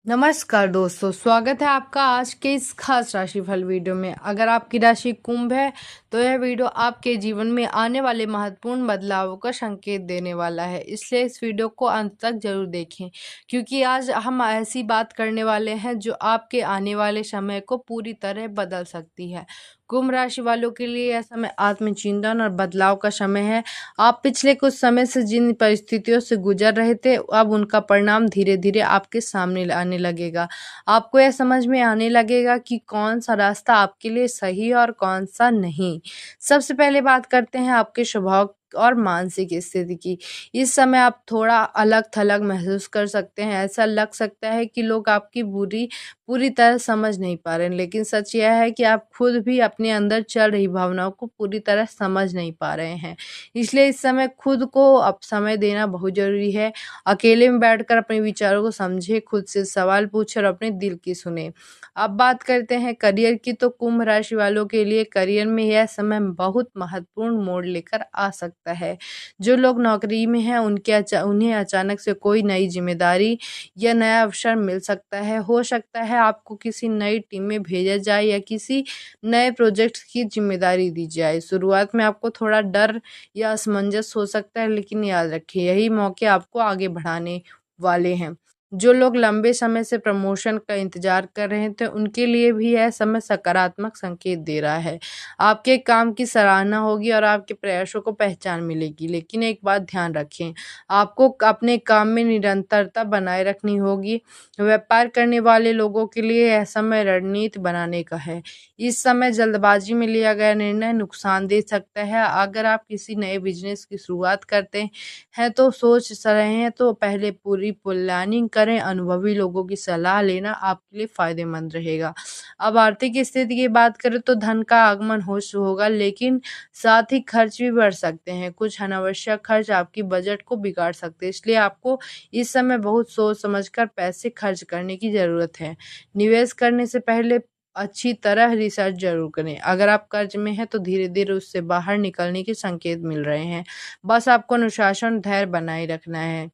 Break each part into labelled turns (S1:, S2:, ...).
S1: नमस्कार दोस्तों, स्वागत है आपका आज के इस खास राशिफल वीडियो में। अगर आपकी राशि कुंभ है तो यह वीडियो आपके जीवन में आने वाले महत्वपूर्ण बदलावों का संकेत देने वाला है, इसलिए इस वीडियो को अंत तक जरूर देखें क्योंकि आज हम ऐसी बात करने वाले हैं जो आपके आने वाले समय को पूरी तरह बदल सकती है। कुंभ राशि वालों के लिए यह समय आत्मचिंतन और बदलाव का समय है। आप पिछले कुछ समय से जिन परिस्थितियों से गुजर रहे थे, अब उनका परिणाम धीरे धीरे आपके सामने आने लगेगा। आपको यह समझ में आने लगेगा कि कौन सा रास्ता आपके लिए सही है और कौन सा नहीं। सबसे पहले बात करते हैं आपके स्वभाव और मानसिक स्थिति की। इस समय आप थोड़ा अलग थलग महसूस कर सकते हैं। ऐसा लग सकता है कि लोग आपकी पूरी तरह समझ नहीं पा रहे हैं, लेकिन सच यह है कि आप खुद भी अपने अंदर चल रही भावनाओं को पूरी तरह समझ नहीं पा रहे हैं। इसलिए इस समय खुद को अब समय देना बहुत ज़रूरी है। अकेले में बैठकर अपने विचारों को समझें, खुद से सवाल पूछें और अपने दिल की सुने। अब बात करते हैं करियर की, तो कुंभ राशि वालों के लिए करियर में यह समय बहुत महत्वपूर्ण मोड़ लेकर आ सकता है। जो लोग नौकरी में हैं उन्हें अचानक से कोई नई जिम्मेदारी या नया अवसर मिल सकता है। हो सकता है आपको किसी नई टीम में भेजा जाए या किसी नए प्रोजेक्ट की जिम्मेदारी दी जाए। शुरुआत में आपको थोड़ा डर या असमंजस हो सकता है, लेकिन याद रखिए यही मौके आपको आगे बढ़ाने वाले हैं। जो लोग लंबे समय से प्रमोशन का इंतजार कर रहे थे उनके लिए भी यह समय सकारात्मक संकेत दे रहा है। आपके काम की सराहना होगी और आपके प्रयासों को पहचान मिलेगी, लेकिन एक बात ध्यान रखें, आपको अपने काम में निरंतरता बनाए रखनी होगी। व्यापार करने वाले लोगों के लिए यह समय रणनीति बनाने का है। इस समय जल्दबाजी में लिया गया निर्णय नुकसान दे सकता है। अगर आप किसी नए बिजनेस की शुरुआत करते हैं तो सोच रहे हैं तो पहले पूरी प्लानिंग करें। अनुभवी लोगों की सलाह लेना आपके लिए फायदेमंद रहेगा। अब आर्थिक स्थिति की बात करें तो धन का आगमन होगा, लेकिन साथ ही खर्च भी बढ़ सकते हैं। कुछ अनावश्यक खर्च आपकी बजट को बिगाड़ सकते हैं, इसलिए आपको इस समय बहुत सोच समझकर पैसे खर्च करने की ज़रूरत है। निवेश करने से पहले अच्छी तरह रिसर्च ज़रूर करें। अगर आप कर्ज में हैं तो धीरे-धीरे उससे बाहर निकलने के संकेत मिल रहे हैं। बस आपको अनुशासन, धैर्य बनाए रखना है।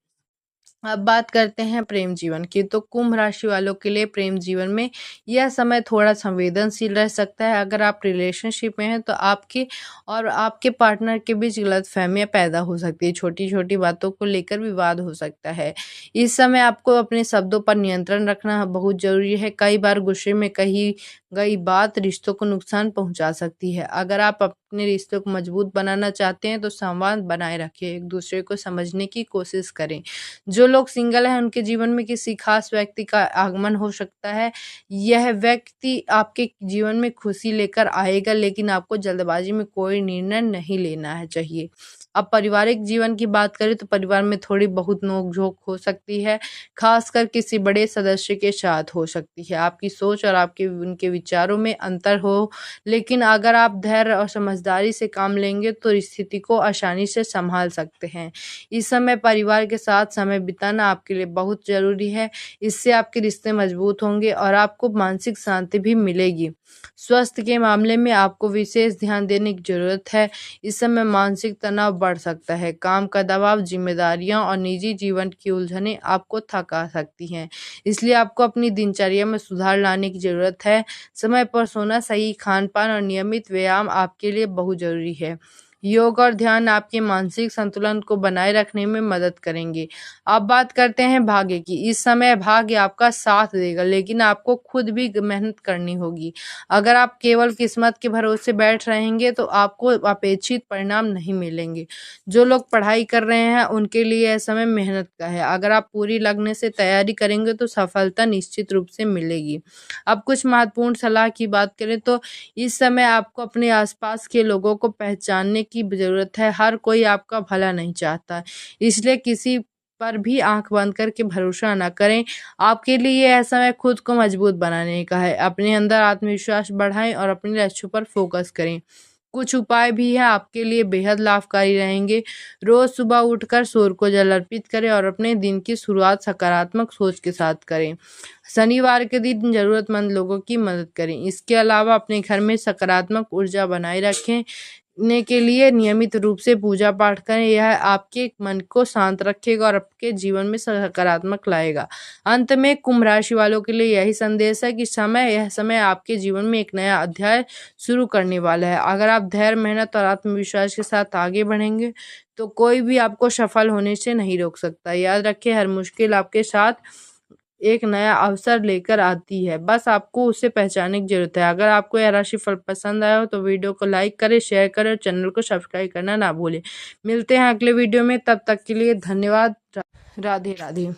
S1: अब बात करते हैं प्रेम जीवन की, तो कुंभ राशि वालों के लिए प्रेम जीवन में यह समय थोड़ा संवेदनशील रह सकता है। अगर आप रिलेशनशिप में हैं तो आपके पार्टनर के बीच गलतफहमियां पैदा हो सकती है। छोटी छोटी बातों को लेकर विवाद हो सकता है। इस समय आपको अपने शब्दों पर नियंत्रण रखना बहुत जरूरी है। कई बार गुस्से में कही गई बात रिश्तों को नुकसान पहुंचा सकती है। अगर आप अपने रिश्तों को मजबूत बनाना चाहते हैं तो संवाद बनाए रखें, एक दूसरे को समझने की कोशिश करें। जो लोग सिंगल हैं उनके जीवन में किसी खास व्यक्ति का आगमन हो सकता है। यह व्यक्ति आपके जीवन में खुशी लेकर आएगा, लेकिन आपको जल्दबाजी में कोई निर्णय नहीं लेना है चाहिए। अब पारिवारिक जीवन की बात करें तो परिवार में थोड़ी बहुत नोक-झोंक हो सकती है, खासकर किसी बड़े सदस्य के साथ हो सकती है। आपकी सोच और आपके उनके विचारों में अंतर हो, लेकिन अगर आप धैर्य और समझदारी से काम लेंगे तो स्थिति को आसानी से संभाल सकते हैं। इस समय परिवार के साथ समय बिताना आपके लिए बहुत ज़रूरी है। इससे आपके रिश्ते मजबूत होंगे और आपको मानसिक शांति भी मिलेगी। स्वास्थ्य के मामले में आपको विशेष ध्यान देने की ज़रूरत है। इस समय मानसिक तनाव बढ़ सकता है। काम का दबाव, जिम्मेदारियां और निजी जीवन की उलझनें आपको थका सकती हैं। इसलिए आपको अपनी दिनचर्या में सुधार लाने की ज़रूरत है। समय पर सोना, सही खान-पान और नियमित व्यायाम आपके लिए बहुत ज़रूरी है। योग और ध्यान आपके मानसिक संतुलन को बनाए रखने में मदद करेंगे। अब बात करते हैं भाग्य की। इस समय भाग्य आपका साथ देगा, लेकिन आपको खुद भी मेहनत करनी होगी। अगर आप केवल किस्मत के भरोसे बैठ रहेंगे तो आपको अपेक्षित परिणाम नहीं मिलेंगे। जो लोग पढ़ाई कर रहे हैं उनके लिए यह समय मेहनत का है। अगर आप पूरी लगन से तैयारी करेंगे तो सफलता निश्चित रूप से मिलेगी। अब कुछ महत्वपूर्ण सलाह की बात करें तो इस समय आपको अपने आसपास के लोगों को पहचानने की ज़रूरत है। हर कोई आपका भला नहीं चाहता, इसलिए किसी पर भी आँख बंद करके भरोसा ना करें। आपके लिए यह समय खुद को मजबूत बनाने का है। अपने अंदर आत्मविश्वास बढ़ाएँ और अपने लक्ष्यों पर फोकस करें। कुछ उपाय भी हैं आपके लिए बेहद लाभकारी रहेंगे। रोज़ सुबह उठकर सूर्य को जल अर्पित करें और अपने दिन की शुरुआत सकारात्मक सोच के साथ करें। शनिवार के दिन ज़रूरतमंद लोगों की मदद करें। इसके अलावा अपने घर में सकारात्मक ऊर्जा बनाए रखें। ने के लिए नियमित रूप से पूजा पाठ करें। यह आपके मन को शांत रखेगा और आपके जीवन में सकारात्मक लाएगा। अंत में कुंभ राशि वालों के लिए यही संदेश है कि यह समय आपके जीवन में एक नया अध्याय शुरू करने वाला है। अगर आप धैर्य, मेहनत और आत्मविश्वास के साथ आगे बढ़ेंगे तो कोई भी आपको सफल होने से नहीं रोक सकता। याद रखें, हर मुश्किल आपके साथ एक नया अवसर लेकर आती है, बस आपको उसे पहचानने की जरूरत है। अगर आपको यह राशिफल पसंद आया हो तो वीडियो को लाइक करें, शेयर करें और चैनल को सब्सक्राइब करना ना भूलें। मिलते हैं अगले वीडियो में, तब तक के लिए धन्यवाद। राधे राधे।